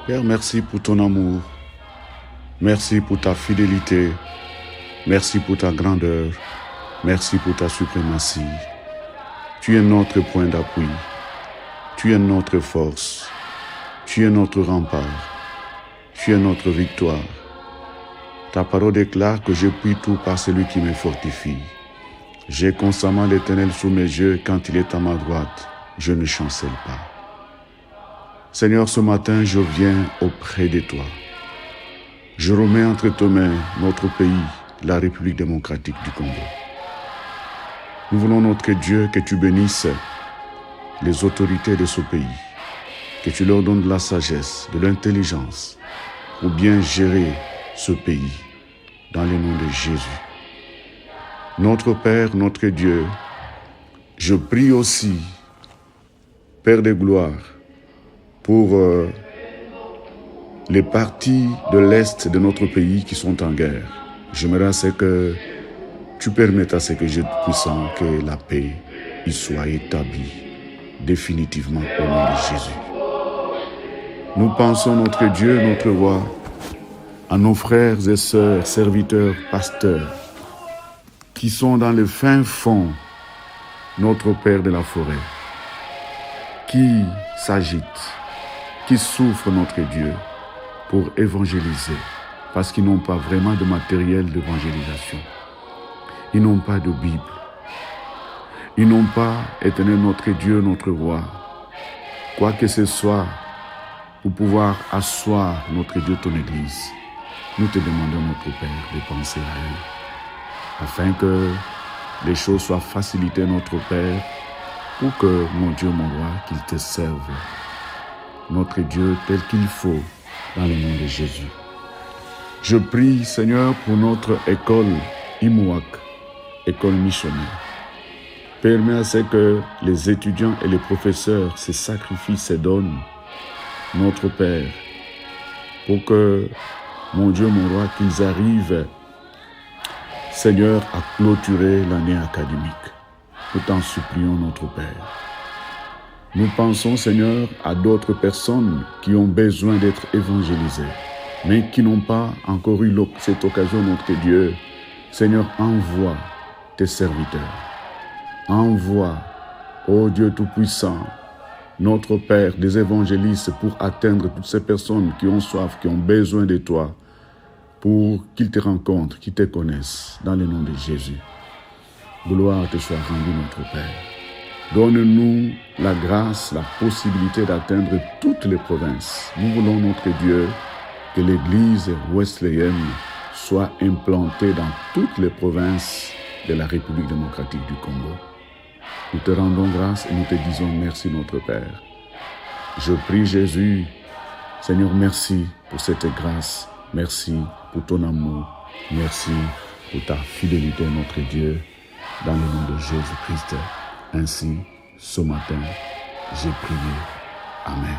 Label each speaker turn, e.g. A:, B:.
A: Père, merci pour ton amour. Merci pour ta fidélité. Merci pour ta grandeur. Merci pour ta suprématie. Tu es notre point d'appui. Tu es notre force. Tu es notre rempart. Tu es notre victoire. Ta parole déclare que je puis tout par celui qui me fortifie. J'ai constamment l'Éternel sous mes yeux. Quand il est à ma droite, je ne chancelle pas. Seigneur, ce matin, je viens auprès de toi. Je remets entre tes mains notre pays, la République démocratique du Congo. Nous voulons, notre Dieu, que tu bénisses les autorités de ce pays, que tu leur donnes de la sagesse, de l'intelligence pour bien gérer ce pays dans le nom de Jésus. Notre Père, notre Dieu, je prie aussi, Père de gloire, pour les parties de l'Est de notre pays qui sont en guerre. J'aimerais que tu permettes à ce que Dieu puissant que la paix y soit établie définitivement au nom de Jésus. Nous pensons, notre Dieu, notre roi, à nos frères et sœurs, serviteurs, pasteurs, qui sont dans le fin fond, notre Père de la forêt, qui s'agitent, qui souffrent, notre Dieu, pour évangéliser, parce qu'ils n'ont pas vraiment de matériel d'évangélisation. Ils n'ont pas de Bible. Ils n'ont pas, Éternel, notre Dieu, notre roi, quoi que ce soit, pour pouvoir asseoir, notre Dieu, ton Église. Nous te demandons, notre Père, de penser à eux, afin que les choses soient facilitées, notre Père, pour que, mon Dieu, mon roi, qu'ils te servent, notre Dieu, tel qu'il faut, dans le nom de Jésus. Je prie, Seigneur, pour notre école Imouak, école missionnaire. Permets à ce que les étudiants et les professeurs se sacrifient, se donnent, notre Père, pour que, mon Dieu, mon roi, qu'ils arrivent, Seigneur, à clôturer l'année académique. Nous t'en supplions, notre Père. Nous pensons, Seigneur, à d'autres personnes qui ont besoin d'être évangélisées, mais qui n'ont pas encore eu cette occasion, notre Dieu. Seigneur, envoie tes serviteurs. Envoie, ô Dieu Tout-Puissant, notre Père, des évangélistes pour atteindre toutes ces personnes qui ont soif, qui ont besoin de toi, pour qu'ils te rencontrent, qu'ils te connaissent, dans le nom de Jésus. Gloire te soit rendue, notre Père. Donne-nous la grâce, la possibilité d'atteindre toutes les provinces. Nous voulons, notre Dieu, que l'Église wesleyenne soit implantée dans toutes les provinces de la République démocratique du Congo. Nous te rendons grâce et nous te disons merci, notre Père. Je prie Jésus, Seigneur, merci pour cette grâce. Merci pour ton amour. Merci pour ta fidélité, notre Dieu, dans le nom de Jésus-Christ. Ainsi, ce matin, j'ai prié. Amen.